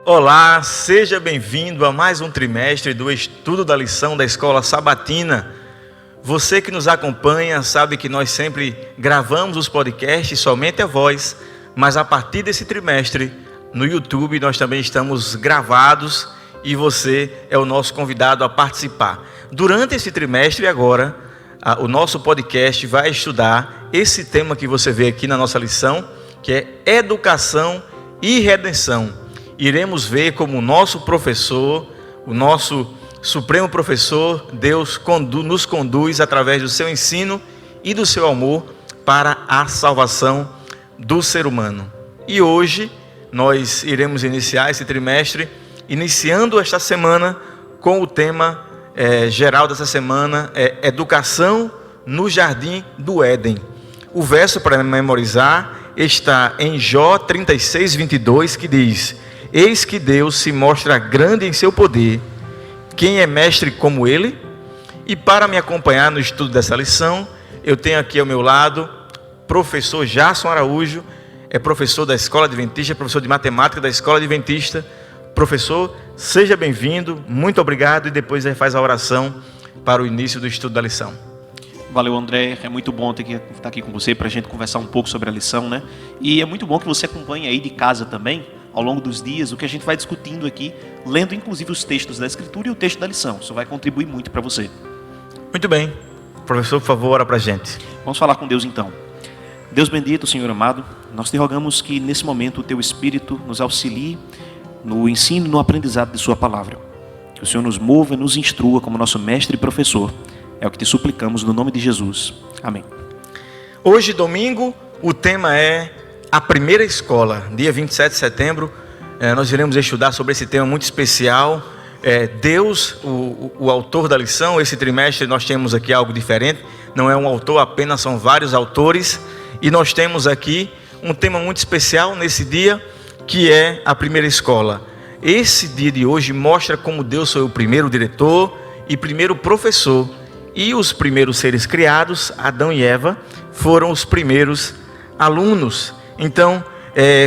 Olá, seja bem-vindo a mais um trimestre do estudo da lição da Escola Sabatina. Você que nos acompanha sabe que nós sempre gravamos os podcasts somente a voz, mas a partir desse trimestre, no YouTube, nós também estamos gravados e você é o nosso convidado a participar. Durante esse trimestre agora, o nosso podcast vai estudar esse tema que você vê aqui na nossa lição, que é Educação e Redenção. Iremos ver como o nosso professor, o nosso supremo professor, Deus nos conduz através do seu ensino e do seu amor para a salvação do ser humano. E hoje nós iremos iniciar esse trimestre, iniciando esta semana com o tema geral dessa semana, Educação no Jardim do Éden. O verso para memorizar está em Jó 36:22, que diz: Eis que Deus se mostra grande em seu poder, quem é mestre como ele? E para me acompanhar no estudo dessa lição, eu tenho aqui ao meu lado professor Jasson Araújo, é professor da Escola Adventista, professor de matemática da Escola Adventista. Professor, seja bem-vindo, muito obrigado, e depois ele faz a oração para o início do estudo da lição. Valeu, André, é muito bom estar aqui com você para a gente conversar um pouco sobre a lição, né? E é muito bom que você acompanhe aí de casa também, ao longo dos dias, o que a gente vai discutindo aqui, lendo inclusive os textos da Escritura e o texto da lição. Isso vai contribuir muito para você. Muito bem. Professor, por favor, ora para a gente. Vamos falar com Deus então. Deus bendito, Senhor amado, nós te rogamos que nesse momento o Teu Espírito nos auxilie no ensino e no aprendizado de Sua palavra. Que o Senhor nos mova e nos instrua como nosso mestre e professor. É o que te suplicamos no nome de Jesus. Amém. Hoje, domingo, o tema é a primeira escola. Dia 27 de setembro, nós iremos estudar sobre esse tema muito especial. Deus, o autor da lição. Esse trimestre nós temos aqui algo diferente. Não é um autor apenas, são vários autores. E nós temos aqui um tema muito especial nesse dia, que é a primeira escola. Esse dia de hoje mostra como Deus foi o primeiro diretor e primeiro professor. E os primeiros seres criados, Adão e Eva, foram os primeiros alunos. Então,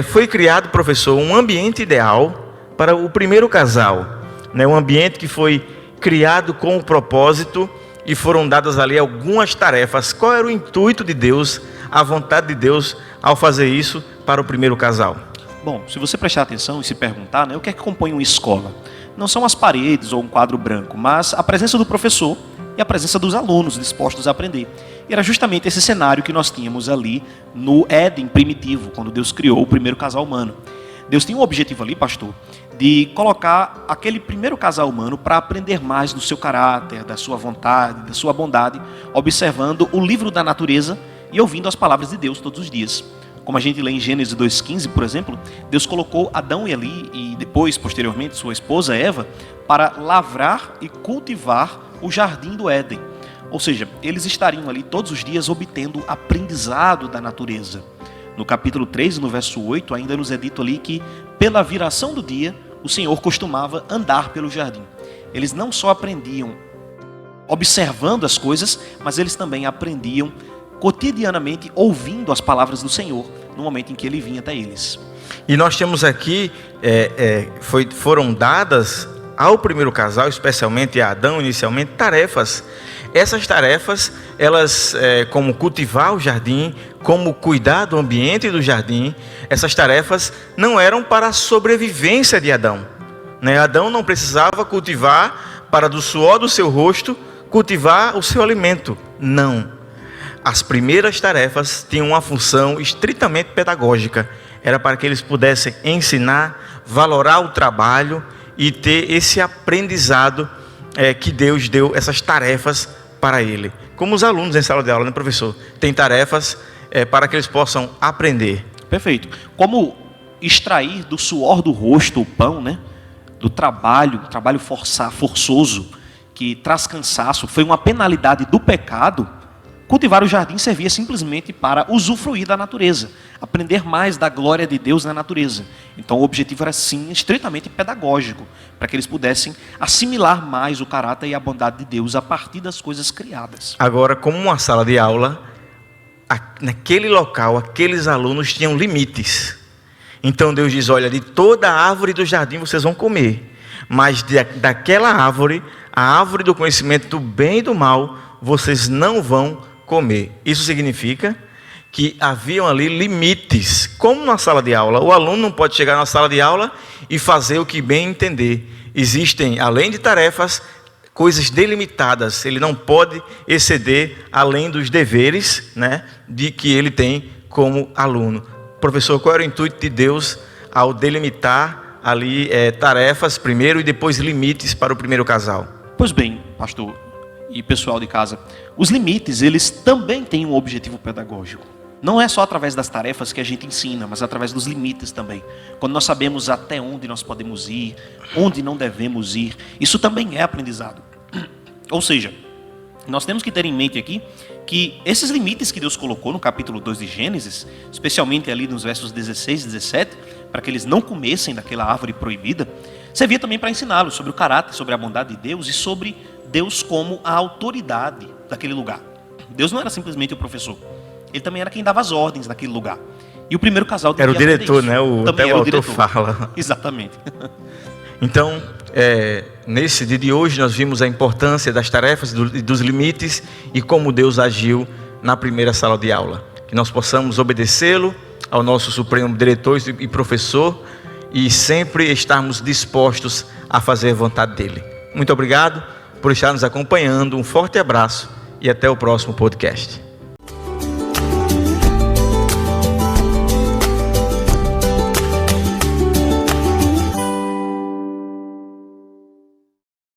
foi criado, professor, um ambiente ideal para o primeiro casal, né? Um ambiente que foi criado com o propósito e foram dadas ali algumas tarefas. Qual era o intuito de Deus, a vontade de Deus ao fazer isso para o primeiro casal? Bom, se você prestar atenção e se perguntar, né, o que é que compõe uma escola? Não são as paredes ou um quadro branco, mas a presença do professor e a presença dos alunos dispostos a aprender. E era justamente esse cenário que nós tínhamos ali no Éden primitivo, quando Deus criou o primeiro casal humano. Deus tinha um objetivo ali, pastor, de colocar aquele primeiro casal humano para aprender mais do seu caráter, da sua vontade, da sua bondade, observando o livro da natureza e ouvindo as palavras de Deus todos os dias. Como a gente lê em Gênesis 2,15, por exemplo, Deus colocou Adão e ali, e depois, posteriormente, sua esposa Eva, para lavrar e cultivar o jardim do Éden. Ou seja, eles estariam ali todos os dias obtendo aprendizado da natureza. No capítulo 3, no verso 8, ainda nos é dito ali que, pela viração do dia, o Senhor costumava andar pelo jardim. Eles não só aprendiam observando as coisas, mas eles também aprendiam cotidianamente ouvindo as palavras do Senhor, no momento em que Ele vinha até eles. E nós temos aqui, foram dadas ao primeiro casal, especialmente a Adão inicialmente, tarefas. Essas tarefas, elas, como cultivar o jardim, como cuidar do ambiente do jardim, essas tarefas não eram para a sobrevivência de Adão, né? Adão não precisava cultivar para do suor do seu rosto, cultivar o seu alimento. Não. As primeiras tarefas tinham uma função estritamente pedagógica. Era para que eles pudessem ensinar, valorar o trabalho e ter esse aprendizado que Deus deu, essas tarefas para ele. Como os alunos em sala de aula, né, professor? Tem tarefas para que eles possam aprender. Perfeito. Como extrair do suor do rosto o pão, né? Do trabalho forçoso, que traz cansaço, foi uma penalidade do pecado. Cultivar o jardim servia simplesmente para usufruir da natureza, aprender mais da glória de Deus na natureza. Então o objetivo era sim estritamente pedagógico, para que eles pudessem assimilar mais o caráter e a bondade de Deus a partir das coisas criadas. Agora, como uma sala de aula, naquele local, aqueles alunos tinham limites. Então Deus diz: olha, de toda árvore do jardim vocês vão comer, mas daquela árvore, a árvore do conhecimento do bem e do mal, vocês não vão comer. Isso significa que haviam ali limites, como na sala de aula. O aluno não pode chegar na sala de aula e fazer o que bem entender. Existem, além de tarefas, coisas delimitadas. Ele não pode exceder além dos deveres, né, de que ele tem como aluno. Professor, qual era o intuito de Deus ao delimitar ali tarefas primeiro e depois limites para o primeiro casal? Pois bem, pastor e pessoal de casa, os limites, eles também têm um objetivo pedagógico. Não é só através das tarefas que a gente ensina, mas através dos limites também. Quando nós sabemos até onde nós podemos ir, onde não devemos ir, isso também é aprendizado. Ou seja, nós temos que ter em mente aqui que esses limites que Deus colocou no capítulo 2 de Gênesis, especialmente ali nos versos 16 e 17, para que eles não comessem daquela árvore proibida, servia também para ensiná-los sobre o caráter, sobre a bondade de Deus e sobre Deus como a autoridade daquele lugar. Deus não era simplesmente o professor, ele também era quem dava as ordens naquele lugar. E o primeiro casal era o diretor, né? Até o autor fala. Exatamente. Então, nesse dia de hoje, nós vimos a importância das tarefas e dos limites e como Deus agiu na primeira sala de aula. Que nós possamos obedecê-lo, ao nosso supremo diretor e professor, e sempre estarmos dispostos a fazer a vontade dele. Muito obrigado por estar nos acompanhando, um forte abraço e até o próximo podcast.